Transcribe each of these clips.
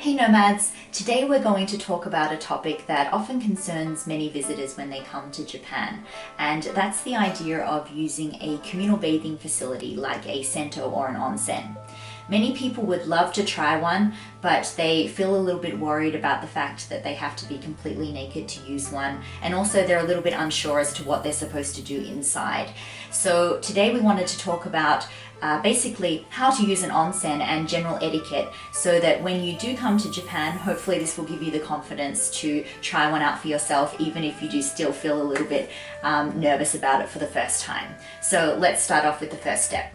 Hey Nomads! Today we're going to talk about a topic that often concerns many visitors when they come to Japan, and that's the idea of using a communal bathing facility like a sento or an onsen. Many people would love to try one, but they feel a little bit worried about the fact that they have to be completely naked to use one, and also they're a little bit unsure as to what they're supposed to do inside. So today we wanted to talk about basically how to use an onsen and general etiquette so that when you do come to Japan, hopefully this will give you the confidence to try one out for yourself, even if you do still feel a little bit nervous about it for the first time. So let's start off with the first step.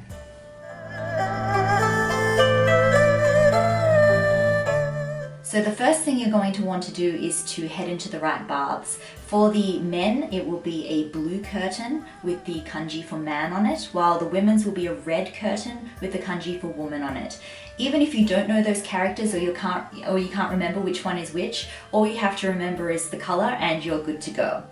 So the first thing you're going to want to do is to head into the right baths. For the men, it will be a blue curtain with the kanji for man on it, while the women's will be a red curtain with the kanji for woman on it. Even if you don't know those characters or you can't remember which one is which, all you have to remember is the color and you're good to go.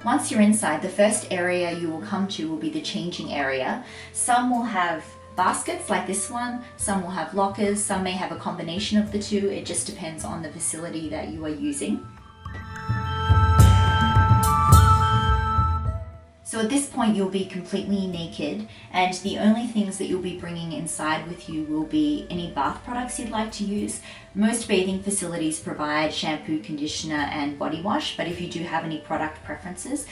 Once you're inside, the first area you will come to will be the changing area. Some will have baskets like this one, some will have lockers, some may have a combination of the two. It just depends on the facility that you are using. So at this point you'll be completely naked, and the only things that you'll be bringing inside with you will be any bath products you'd like to use. Most bathing facilities provide shampoo, conditioner and body wash, but if you do have any product preferences,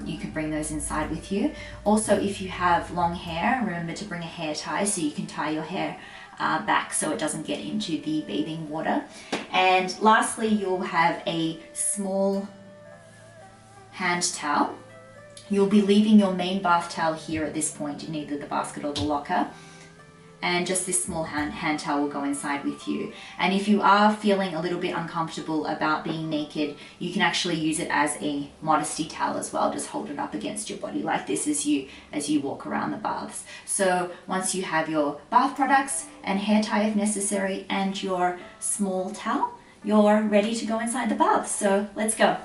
you can bring those inside with you. Also, if you have long hair, remember to bring a hair tie so you can tie your hair back so it doesn't get into the bathing water. And lastly, you'll have a small hand towel. You'll be leaving your main bath towel here at this point in either the basket or the locker, and just this small hand towel will go inside with you. And if you are feeling a little bit uncomfortable about being naked, you can actually use it as a modesty towel as well. Just hold it up against your body like this as you walk around the baths. So once you have your bath products and hair tie if necessary and your small towel, you're ready to go inside the bath. So let's go.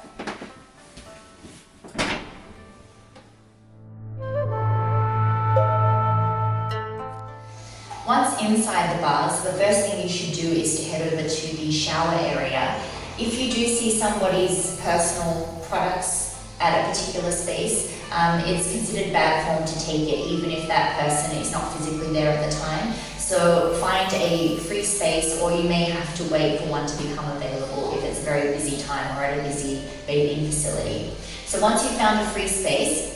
Once inside the baths, the first thing you should do is to head over to the shower area. If you do see somebody's personal products at a particular space, it's considered bad form to take it, even if that person is not physically there at the time. So find a free space, or you may have to wait for one to become available if it's a very busy time or at a busy bathing facility. So once you've found a free space,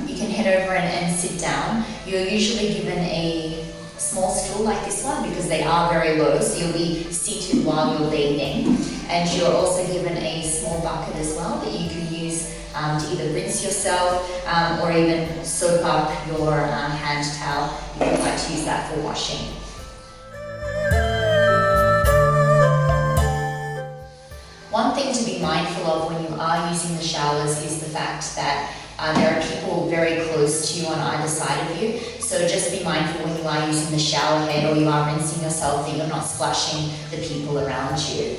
you can head over and sit down. You're usually given a small stool like this one because they are very low, so you'll be seated while you're bathing. And you're also given a small bucket as well that you can use to either rinse yourself or even soak up your hand towel if you'd like to use that for washing. One thing to be mindful of when you are using the showers is the fact that there are people very close to you on either side of you, so just be mindful when you are using the shower head or you are rinsing yourself that you're not splashing the people around you.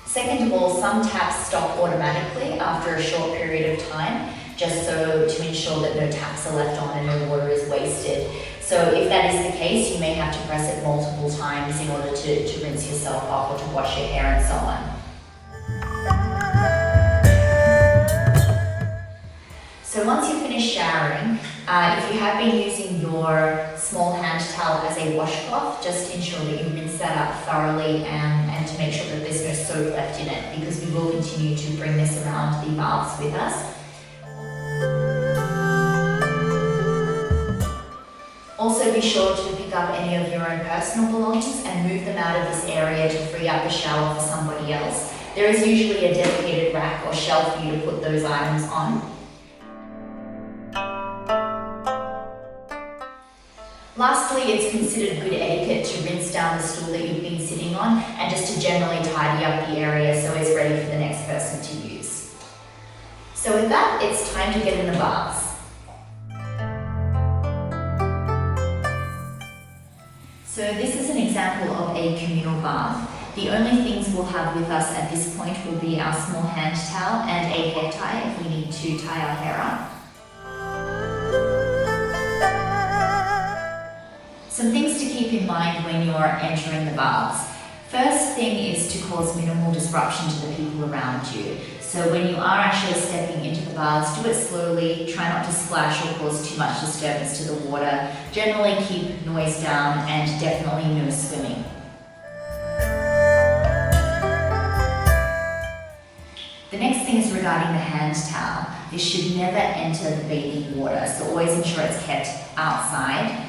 Second of all, some taps stop automatically after a short period of time, just so to ensure that no taps are left on and no water is wasted. So if that is the case, you may have to press it multiple times in order to rinse yourself off or to wash your hair and so on. So once you finish showering, if you have been using your small hand towel as a washcloth, just ensure that you rinse that out thoroughly and to make sure that there's no soap left in it, because we will continue to bring this around the baths with us. Also be sure to pick up any of your own personal belongings and move them out of this area to free up the shower for somebody else. There is usually a dedicated rack or shelf for you to put those items on. Lastly, it's considered good etiquette to rinse down the stool that you've been sitting on and just to generally tidy up the area so it's ready for the next person to use. So with that, it's time to get in the baths. So this is an example of a communal bath. The only things we'll have with us at this point will be our small hand towel and a hair tie if we need to tie our hair up. Some things to keep in mind when you're entering the baths. First thing is to cause minimal disruption to the people around you. So when you are actually stepping into the baths, do it slowly, try not to splash or cause too much disturbance to the water. Generally keep noise down and definitely no swimming. The next thing is regarding the hand towel. This should never enter the bathing water, so always ensure it's kept outside.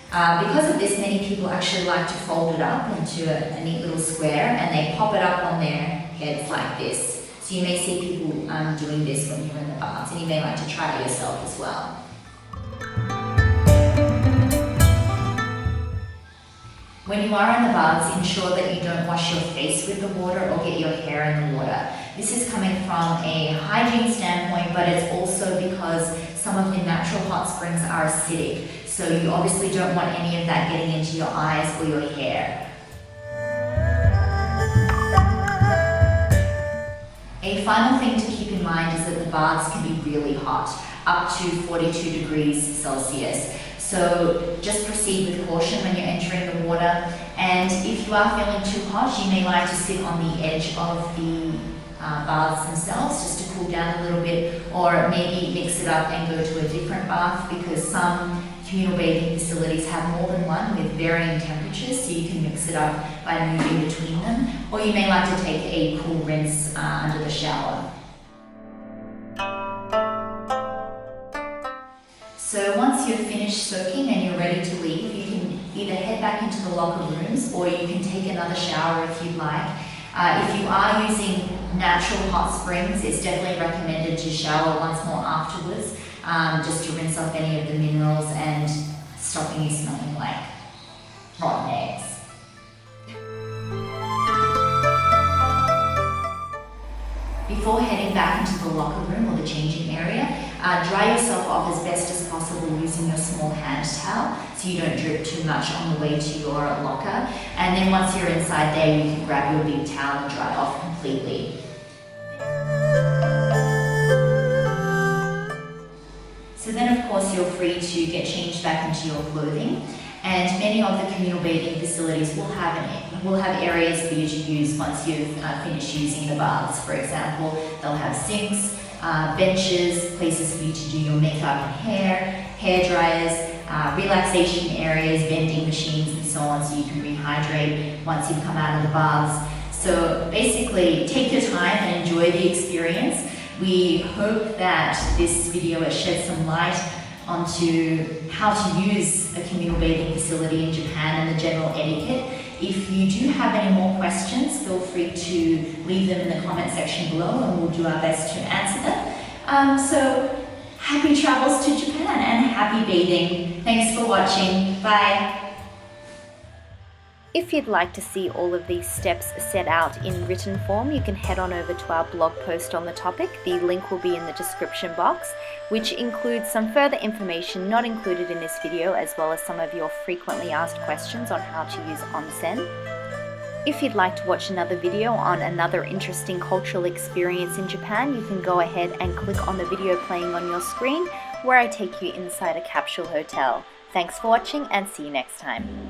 Because of this, many people actually like to fold it up into a neat little square and they pop it up on their heads like this. So you may see people doing this when you're in the baths, and you may like to try it yourself as well. When you are in the baths, ensure that you don't wash your face with the water or get your hair in the water. This is coming from a hygiene standpoint, but it's also because some of the natural hot springs are acidic. So you obviously don't want any of that getting into your eyes or your hair. A final thing to keep in mind is that the baths can be really hot, up to 42 degrees Celsius. So just proceed with caution when you're entering the water. And if you are feeling too hot, you may like to sit on the edge of the baths themselves just to cool down a little bit, or maybe mix it up and go to a different bath, because some communal bathing facilities have more than one with varying temperatures, so you can mix it up by moving between them. Or you may like to take a cool rinse under the shower. So once you've finished soaking and you're ready to leave, you can either head back into the locker rooms or you can take another shower if you'd like. If you are using natural hot springs, it's definitely recommended to shower once more afterwards, just to rinse off any of the minerals and stopping you smelling like rotten eggs. Before heading back into the locker room or the changing area, dry yourself off as best as possible using your small hand towel so you don't drip too much on the way to your locker. And then once you're inside there, you can grab your big towel and dry off completely. So then of course you're free to get changed back into your clothing, and many of the communal bathing facilities will have areas for you to use once you've finished using the baths. For example, they'll have sinks, benches, places for you to do your makeup and hair dryers, relaxation areas, vending machines and so on, so you can rehydrate once you've come out of the baths. So basically take your time and enjoy the experience. We hope that this video has shed some light onto how to use a communal bathing facility in Japan and the general etiquette. If you do have any more questions, feel free to leave them in the comment section below and we'll do our best to answer them. So happy travels to Japan and happy bathing. Thanks for watching. Bye. If you'd like to see all of these steps set out in written form, you can head on over to our blog post on the topic. The link will be in the description box, which includes some further information not included in this video, as well as some of your frequently asked questions on how to use onsen. If you'd like to watch another video on another interesting cultural experience in Japan, you can go ahead and click on the video playing on your screen, where I take you inside a capsule hotel. Thanks for watching and see you next time.